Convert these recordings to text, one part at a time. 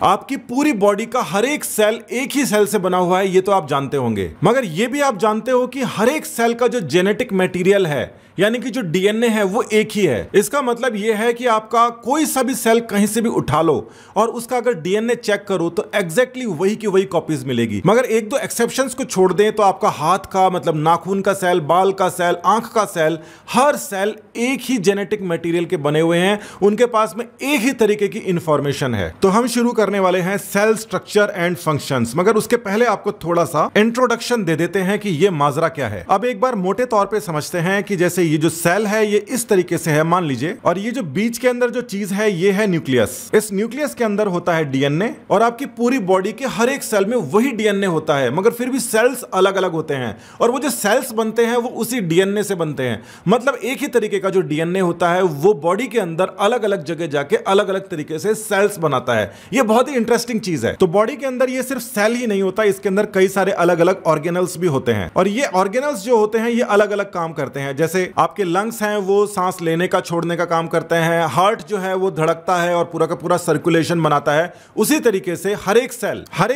आपकी पूरी बॉडी का हर एक सेल एक ही सेल से बना हुआ है, ये तो आप जानते होंगे। मगर ये भी आप जानते हो कि हर एक सेल का जो जेनेटिक मटेरियल है, यानी कि जो डीएनए है, वो एक ही है। इसका मतलब ये है कि आपका कोई सा भी सेल कहीं से भी उठा लो और उसका अगर डीएनए चेक करो तो एग्जैक्टली वही की वही कॉपीज मिलेगी। मगर एक दो एक्सेप्शंस को छोड़ दें तो आपका हाथ का मतलब नाखून का सेल, बाल का सेल, आंख का सेल, हर सेल एक ही जेनेटिक मटेरियल के बने हुए हैं। उनके पास में एक ही तरीके की इंफॉर्मेशन है। तो हम शुरू करने वाले हैं सेल स्ट्रक्चर एंड फंक्शंस। मगर उसके पहले आपको थोड़ा सा इंट्रोडक्शन दे देते हैं कि ये माजरा क्या है। अब एक बार मोटे तौर पे समझते हैं कि जैसे ये जो सेल है ये इस तरीके से है, मान लीजिए, और ये जो बीच के अंदर जो चीज है ये है न्यूक्लियस। इस न्यूक्लियस के अंदर होता है डीएनए और आपकी पूरी बॉडी के हर एक सेल में वही डीएनए होता है, मगर फिर भी सेल्स अलग अलग होते हैं और वो जो सेल्स बनते हैं वो उसी डीएनए से बनते हैं। मतलब एक ही तरीके का जो डीएनए होता है वो बॉडी के अंदर अलग अलग जगह जाके अलग अलग तरीके से सेल्स बनाता है। ये बहुत ही इंटरेस्टिंग चीज है। तो बॉडी के अंदर ये सिर्फ सेल ही नहीं होता, इसके अंदर कई सारे अलग अलग ऑर्गेनल्स भी होते हैं और ये ऑर्गेनल्स जो होते हैं ये अलग अलग काम करते हैं। जैसे आपके लंग्स हैं वो सांस लेने का छोड़ने का काम करते हैं, हार्ट जो है वो धड़कता है और पूरा का पूरा सर्कुलेशन बनाता है। उसी तरीके से हर एक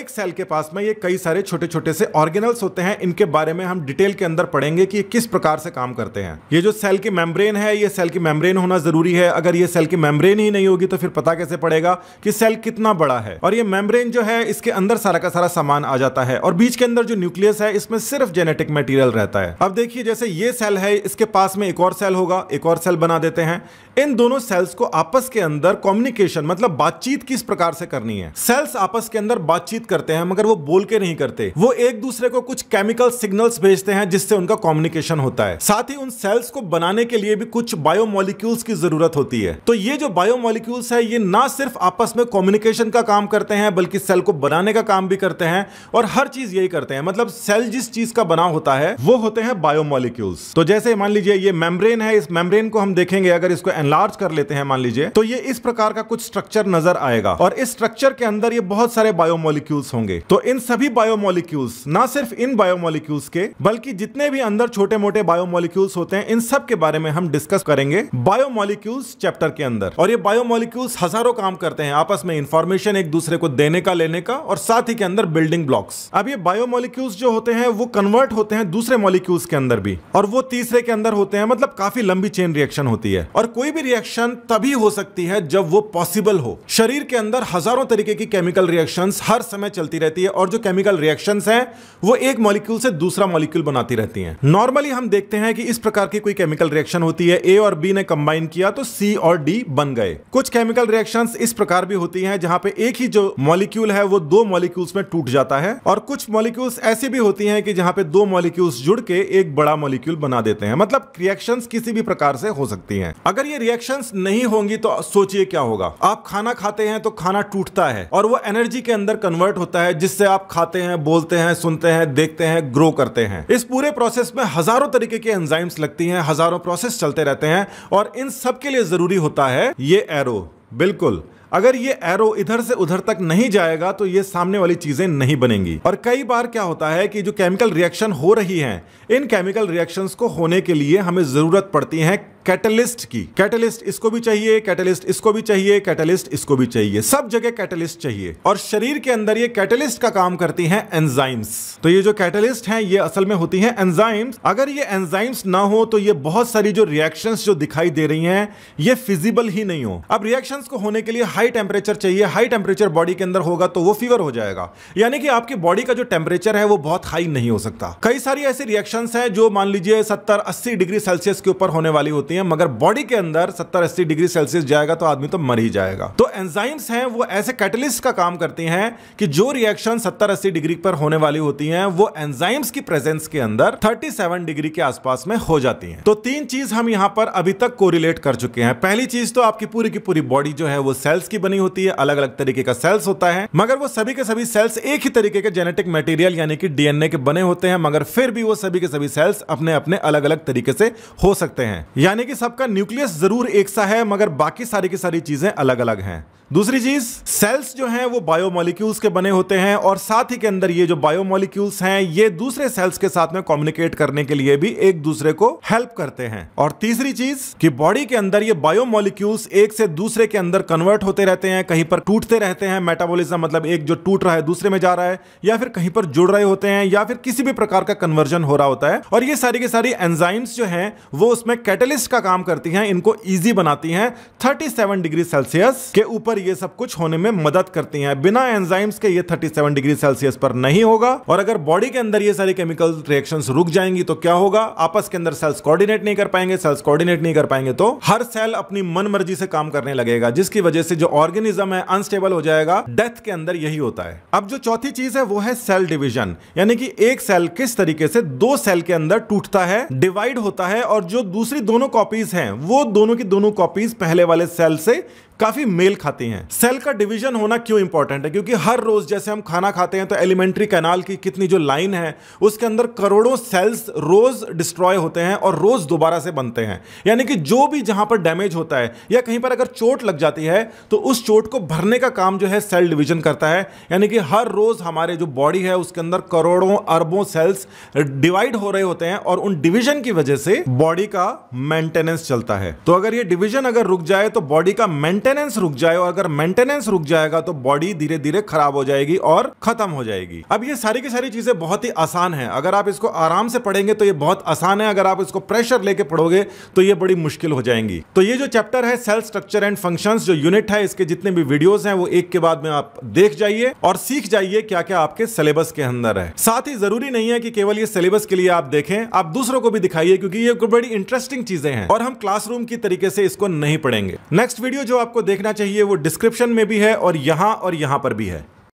सेल के पास में ये कई सारे छोटे छोटे से ऑर्गेनल्स होते हैं। इनके बारे में हम डिटेल के अंदर पढ़ेंगे कि किस प्रकार से काम करते हैं। ये जो सेल की मेम्ब्रेन है, ये सेल की मेम्ब्रेन होना जरूरी है। अगर ये सेल की मेम्ब्रेन ही नहीं होगी तो फिर पता कैसे पड़ेगा कि सेल कितना बड़ा है। और ये मेम्ब्रेन जो है इसके अंदर सारा का सारा सामान आ जाता है और बीच के अंदर जो न्यूक्लियस है इसमें सिर्फ जेनेटिक मटेरियल रहता है। अब देखिए जैसे ये सेल है, इसके पास में एक और सेल होगा, एक और सेल बना देते हैं। इन दोनों सेल्स को आपस के अंदर कम्युनिकेशन मतलब बातचीत किस प्रकार से करनी है। सेल्स आपस के अंदर बातचीत करते हैं मगर वो बोल के नहीं करते, वो एक दूसरे को कुछ केमिकल सिग्नल्स भेजते हैं जिससे उनका कम्युनिकेशन होता है। साथ ही उन सेल्स को बनाने के लिए भी कुछ बायोमोलिक्यूल्स की जरूरत होती है। तो ये जो बायोमोलिक्यूल्स है ये ना सिर्फ आपस में कम्युनिकेशन का काम करते हैं बल्कि सेल को बनाने का काम भी करते हैं और हर चीज यही करते हैं। मतलब सेल जिस चीज का बना होता है वो होते हैं बायोमोलिक्यूल्स। तो जैसे मान लीजिए ये मेम्ब्रेन है, इस मेम्ब्रेन को हम देखेंगे, अगर इसको एनलार्ज कर लेते हैं मान लीजिए, तो ये इस प्रकार का कुछ स्ट्रक्चर नजर आएगा और इस स्ट्रक्चर के अंदर ये बहुत सारे बायोमोलिक्यूल्स होंगे। तो इन सभी बायोमोलिक्यूल्स, ना सिर्फ इन बायोमोलिक्यूल्स के बल्कि जितने भी अंदर छोटे मोटे बायोमोलिक्यूल्स होते हैं, इन सब के बारे में हम डिस्कस करेंगे बायोमोलिक्यूल्स चैप्टर के अंदर। और ये बायोमोलिक्यूल्स हजारों काम करते हैं आपस में इंफॉर्मेशन एक दूसरे को देने का, लेने का, और साथ ही के अंदर बिल्डिंग ब्लॉक्स। अब ये बायोमोलिक्यूल्स जो होते हैं वो कन्वर्ट होते हैं दूसरे मॉलिक्यूल्स के अंदर भी और वो तीसरे के अंदर होते हैं। मतलब काफी लंबी चेन रिएक्शन होती है और कोई भी रिएक्शन तभी हो सकती है जब वो पॉसिबल हो। शरीर के अंदर हजारों तरीके की केमिकल रिएक्शंस हर समय चलती रहती है और जो केमिकल रिएक्शंस हैं वो एक मॉलिक्यूल से दूसरा मॉलिक्यूल बनाती रहती हैं। नॉर्मली हम देखते हैं कि इस प्रकार की कोई केमिकल रिएक्शन होती है, ए और बी ने कंबाइन किया तो सी और डी बन गए। कुछ केमिकल रिएक्शंस इस प्रकार भी होती हैं जहां पे एक ही जो मॉलिक्यूल है वो दो मॉलिक्यूल्स में टूट जाता है और कुछ मॉलिक्यूल्स ऐसी भी होती हैं कि जहां पे दो मॉलिक्यूल्स जुड़ के एक बड़ा मॉलिक्यूल बना देते हैं। मतलब रिएक्शंस किसी भी प्रकार से हो सकती हैं। अगर ये रिएक्शंस नहीं होंगी तो सोचिए क्या होगा। आप खाना खाते हैं तो खाना टूटता है और वो एनर्जी के अंदर कन्वर्ट होता है जिससे आप खाते हैं, बोलते हैं, सुनते हैं, देखते हैं, ग्रो करते हैं। इस पूरे प्रोसेस में हजारों तरीके के एंजाइम्स लगती हैं, हजारों प्रोसेस चलते रहते हैं और इन सब के लिए जरूरी होता है ये एरो। बिल्कुल, अगर ये एरो इधर से उधर तक नहीं जाएगा तो ये सामने वाली चीजें नहीं बनेंगी। और कई बार क्या होता है कि जो केमिकल रिएक्शन हो रही हैं, इन केमिकल रिएक्शंस को होने के लिए हमें जरूरत पड़ती है कैटलिस्ट की। कैटलिस्ट इसको भी चाहिए, कैटलिस्ट इसको भी चाहिए, कैटलिस्ट इसको भी चाहिए, सब जगह कैटलिस्ट चाहिए। और शरीर के अंदर ये कैटलिस्ट का काम करती हैं एंजाइम्स। तो ये जो कैटलिस्ट हैं ये असल में होती हैं एंजाइम्स। अगर ये एंजाइम्स ना हो तो ये बहुत सारी जो रिएक्शंस जो दिखाई दे रही हैं ये फिजिबल ही नहीं हो। अब रिएक्शंस को होने के लिए हाई टेम्परेचर चाहिए। हाई टेम्परेचर बॉडी के अंदर होगा तो वो फीवर हो जाएगा, यानी कि आपकी बॉडी का जो टेम्परेचर है वो बहुत हाई नहीं हो सकता। कई सारी ऐसी रिएक्शंस हैं जो मान लीजिए 70-80 डिग्री सेल्सियस के ऊपर होने वाली होती हैं, मगर बॉडी के अंदर 70-80 डिग्री सेल्सियस जाएगा तो आदमी तो मर ही जाएगा। तो एंजाइम्स हैं वो ऐसे कैटलिस्ट का काम करती हैं कि जो रिएक्शन 70-80 डिग्री पर होने वाली होती हैं वो एंजाइम्स की प्रेजेंस के अंदर 37 डिग्री के आसपास में हो जाती हैं। तो तीन चीज हम यहां पर अभी तक कोरिलेट कर चुके हैं। पहली चीज तो आपकी पूरी की पूरी बॉडी जो है वो सेल्स की बनी होती है, अलग अलग तरीके का सेल्स होता है, मगर वो सभी के सभी सेल्स एक ही तरीके के जेनेटिक मटेरियल यानी कि डीएनए के बने होते हैं, मगर फिर भी वो सभी के सभी सेल्स अपने अपने अलग अलग तरीके से हो सकते हैं। यानी कि कि सबका न्यूक्लियस जरूर एक सा है, मगर बाकी सारी की सारी चीजें अलग अलग हैं। दूसरी चीज, सेल्स जो हैं वो बायोमोलिक्यूल्स के बने होते हैं और साथ ही के अंदर ये जो बायोमोलिक्यूल्स हैं ये दूसरे सेल्स के साथ में कम्युनिकेट करने के लिए भी एक दूसरे को हेल्प करते हैं। और तीसरी चीज कि बॉडी के अंदर ये बायोमोलिक्यूल्स एक से दूसरे के अंदर कन्वर्ट होते रहते हैं, कहीं पर टूटते रहते हैं, मेटाबॉलिज्म मतलब एक जो टूट रहा है दूसरे में जा रहा है, या फिर कहीं पर जुड़ रहे होते हैं, या फिर किसी भी प्रकार का कन्वर्जन हो रहा होता है। और ये सारी की सारी एंजाइम्स जो हैं वो उसमें कैटलिस्ट का काम करती हैं, इनको ईजी बनाती हैं। 37 डिग्री सेल्सियस के ऊपर ये सब कुछ होने में मदद करती हैं। बिना एंजाइम्स के ये 37 डिग्री सेल्सियस पर नहीं होगा। और अगर बॉडी के अंदर ये सारी केमिकल रिएक्शंस रुक जाएंगी तो क्या होगा, आपस के अंदर सेल्स कोऑर्डिनेट नहीं कर पाएंगे। सेल्स कोऑर्डिनेट नहीं कर पाएंगे तो हर सेल अपनी मन मर्जी से काम करने लगेगा, जिसकी वजह से जो ऑर्गेनिज्म है अनस्टेबल हो जाएगा। डेथ के अंदर यही होता है। अब जो चौथी चीज है वो है सेल डिवीजन, यानी कि एक सेल किस तरीके से दो सेल के अंदर टूटता है, डिवाइड होता है, और जो दूसरी दोनों कॉपीज हैं वो दोनों की दोनों कॉपीज पहले वाले सेल से काफी मेल खाती हैं। सेल का डिवीजन होना क्यों इंपॉर्टेंट है, क्योंकि हर रोज जैसे हम खाना खाते हैं तो एलिमेंट्री कैनाल की कितनी जो लाइन है उसके अंदर करोड़ों सेल्स रोज डिस्ट्रॉय होते हैं और रोज दोबारा से बनते हैं। यानी कि जो भी जहां पर डैमेज होता है या कहीं पर अगर चोट लग जाती है तो उस चोट को भरने का काम जो है सेल डिवीजन करता है। यानी कि हर रोज हमारे जो बॉडी है उसके अंदर करोड़ों अरबों सेल्स डिवाइड हो रहे होते हैं और उन डिवीजन की वजह से बॉडी का मेंटेनेंस चलता है। तो अगर ये डिवीजन अगर रुक जाए तो बॉडी का मेंटेनेंस रुक जाए, और अगर मेंटेनेंस रुक जाएगा तो बॉडी धीरे धीरे खराब हो जाएगी और खत्म हो जाएगी। अब ये सारी की सारी चीजें बहुत ही आसान है, अगर आप इसको आराम से पढ़ेंगे तो ये बहुत आसान है, अगर आप इसको प्रेशर लेके पढ़ोगे तो ये बड़ी मुश्किल हो जाएंगी। तो ये जो चैप्टर है सेल स्ट्रक्चर एंड फंक्शंस, जो यूनिट है, इसके जितने भी वीडियोस हैं वो एक के बाद में आप देख जाइए और सीख जाइए क्या क्या आपके सिलेबस के अंदर है। साथ ही जरूरी नहीं है कि केवल ये सिलेबस के लिए आप देखें, आप दूसरों को भी दिखाइए, क्योंकि ये बड़ी इंटरेस्टिंग चीजें हैं और हम क्लासरूम की तरीके से इसको नहीं पढ़ेंगे। नेक्स्ट वीडियो जो आपको देखना चाहिए वो डिस्क्रिप्शन में भी है और यहां पर भी है।